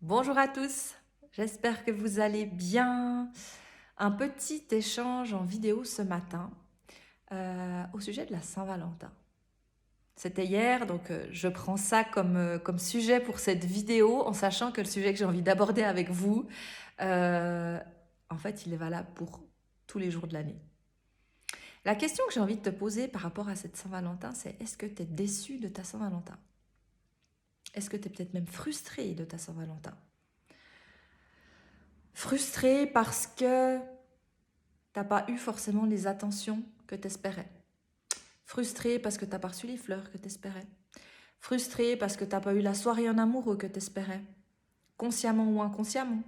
Bonjour à tous, j'espère que vous allez bien. Un petit échange en vidéo ce matin au sujet de la Saint-Valentin. C'était hier, donc je prends ça comme sujet pour cette vidéo en sachant que le sujet que j'ai envie d'aborder avec vous, euh, en fait, il est valable pour tous les jours de l'année. La question que j'ai envie de te poser par rapport à cette Saint-Valentin, c'est est-ce que tu es déçu de ta Saint-Valentin? Est-ce que tu es peut-être même frustré de ta Saint-Valentin? Frustré parce que t'as pas eu forcément les attentions que t'espérais. Frustré parce que t'as pas reçu les fleurs que t'espérais. Frustré parce que t'as pas eu la soirée en amoureux que t'espérais, consciemment ou inconsciemment.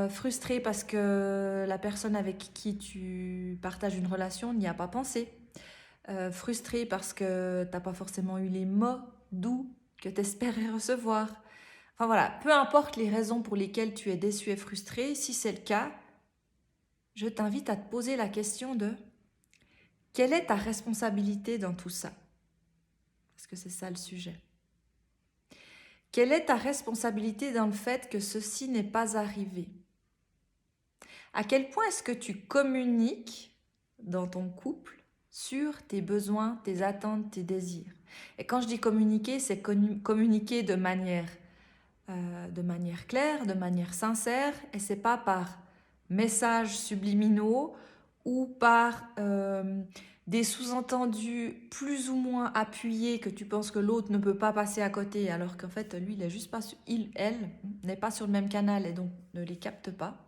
Frustré parce que la personne avec qui tu partages une relation n'y a pas pensé. Frustré parce que t'as pas forcément eu les mots doux que t'espérais recevoir. Enfin voilà, peu importe les raisons pour lesquelles tu es déçu et frustré, si c'est le cas, je t'invite à te poser la question de quelle est ta responsabilité dans tout ça? Parce que c'est ça le sujet. Quelle est ta responsabilité dans le fait que ceci n'est pas arrivé? À quel point est-ce que tu communiques dans ton couple sur tes besoins, tes attentes, tes désirs? Et quand je dis communiquer, c'est communiquer de manière claire, de manière sincère, et c'est pas par messages subliminaux ou par des sous-entendus plus ou moins appuyés que tu penses que l'autre ne peut pas passer à côté, alors qu'en fait lui il est juste pas elle n'est pas sur le même canal et donc ne les capte pas.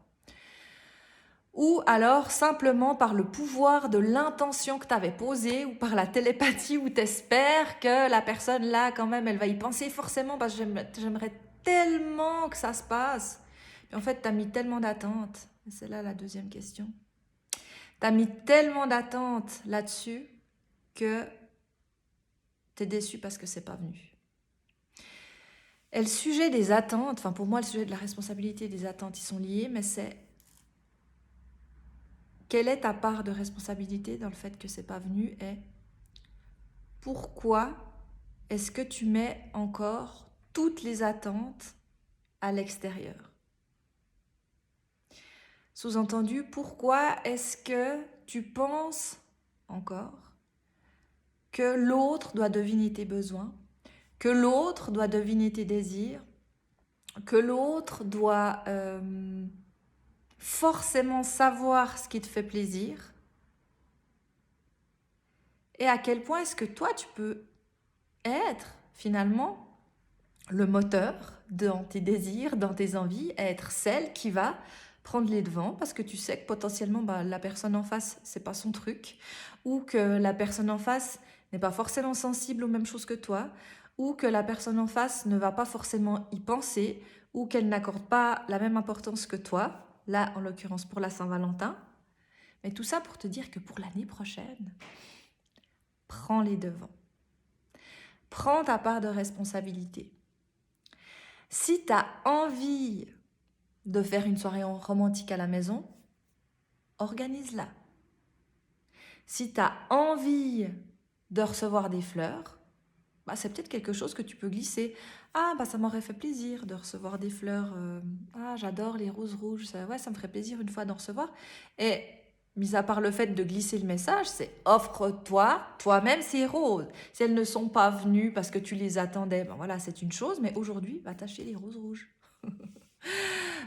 Ou alors simplement par le pouvoir de l'intention que tu avais posée ou par la télépathie où tu espères que la personne là quand même elle va y penser forcément parce que j'aimerais tellement que ça se passe. Puis en fait tu as mis tellement d'attentes. C'est là la deuxième question. Tu as mis tellement d'attentes là-dessus que tu es déçu parce que c'est pas venu. Et le sujet des attentes, enfin pour moi le sujet de la responsabilité des attentes ils sont liés, mais c'est quelle est ta part de responsabilité dans le fait que c'est pas venu et pourquoi est-ce que tu mets encore toutes les attentes à l'extérieur? Sous-entendu, pourquoi est-ce que tu penses encore que l'autre doit deviner tes besoins, que l'autre doit deviner tes désirs, que l'autre doit forcément savoir ce qui te fait plaisir? Et à quel point est-ce que toi tu peux être finalement le moteur dans tes désirs, dans tes envies, être celle qui va prendre les devants parce que tu sais que potentiellement la personne en face, c'est pas son truc, ou que la personne en face n'est pas forcément sensible aux mêmes choses que toi, ou que la personne en face ne va pas forcément y penser, ou qu'elle n'accorde pas la même importance que toi, là en l'occurrence pour la Saint-Valentin. Mais tout ça pour te dire que pour l'année prochaine, prends les devants. Prends ta part de responsabilité. Si tu as envie de faire une soirée romantique à la maison, organise-la. Si tu as envie de recevoir des fleurs, c'est peut-être quelque chose que tu peux glisser. Ah, ça m'aurait fait plaisir de recevoir des fleurs. Ah, j'adore les roses rouges. Ça me ferait plaisir une fois d'en recevoir. Et mis à part le fait de glisser le message, c'est offre-toi toi-même ces roses. Si elles ne sont pas venues parce que tu les attendais, voilà, c'est une chose. Mais aujourd'hui, va t'acheter les roses rouges.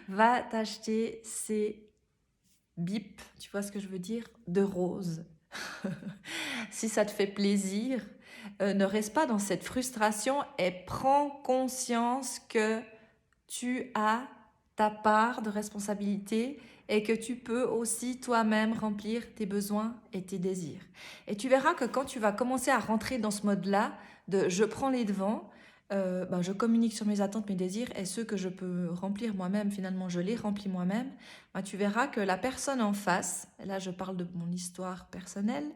Va t'acheter ces bips, tu vois ce que je veux dire, de roses. Si ça te fait plaisir, ne reste pas dans cette frustration et prends conscience que tu as ta part de responsabilité et que tu peux aussi toi-même remplir tes besoins et tes désirs. Et tu verras que quand tu vas commencer à rentrer dans ce mode-là de je prends les devants, je communique sur mes attentes, mes désirs et ceux que je peux remplir moi-même, finalement je les remplis moi-même, tu verras que la personne en face, et là je parle de mon histoire personnelle,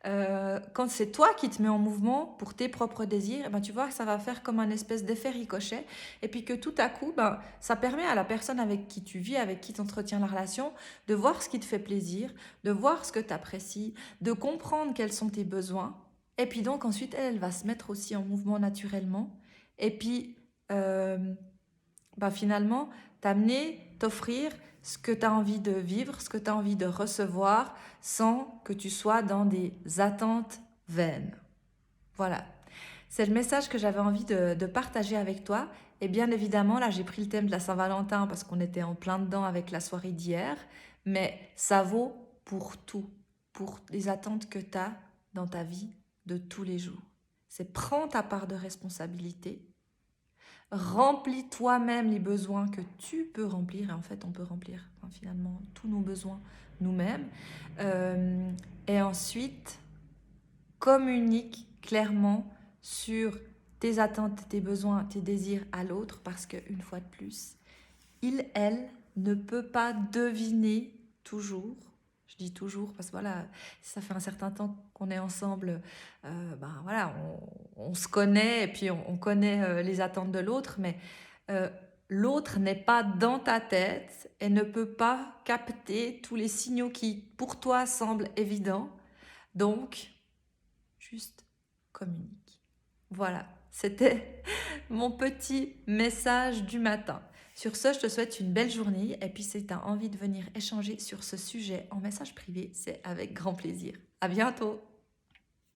quand c'est toi qui te mets en mouvement pour tes propres désirs, tu vois que ça va faire comme un espèce d'effet ricochet. Et puis que tout à coup, ça permet à la personne avec qui tu vis, avec qui tu entretiens la relation, de voir ce qui te fait plaisir, de voir ce que tu apprécies, de comprendre quels sont tes besoins. Et puis donc ensuite, elle va se mettre aussi en mouvement naturellement. Et puis, bah finalement, t'amener, t'offrir ce que tu as envie de vivre, ce que tu as envie de recevoir, sans que tu sois dans des attentes vaines. Voilà. C'est le message que j'avais envie de partager avec toi. Et bien évidemment, là, j'ai pris le thème de la Saint-Valentin parce qu'on était en plein dedans avec la soirée d'hier. Mais ça vaut pour tout, pour les attentes que tu as dans ta vie de tous les jours. C'est prends ta part de responsabilité. Remplis toi-même les besoins que tu peux remplir. Et en fait, on peut remplir finalement tous nos besoins nous-mêmes. Et ensuite, communique clairement sur tes attentes, tes besoins, tes désirs à l'autre, parce qu'une fois de plus, il, elle, ne peut pas deviner toujours. Je dis toujours parce que voilà, ça fait un certain temps qu'on est ensemble, voilà, on se connaît et puis on connaît les attentes de l'autre, mais l'autre n'est pas dans ta tête et ne peut pas capter tous les signaux qui, pour toi, semblent évidents. Donc, juste communique. Voilà, c'était mon petit message du matin. Sur ce, je te souhaite une belle journée et puis si tu as envie de venir échanger sur ce sujet en message privé, c'est avec grand plaisir. À bientôt!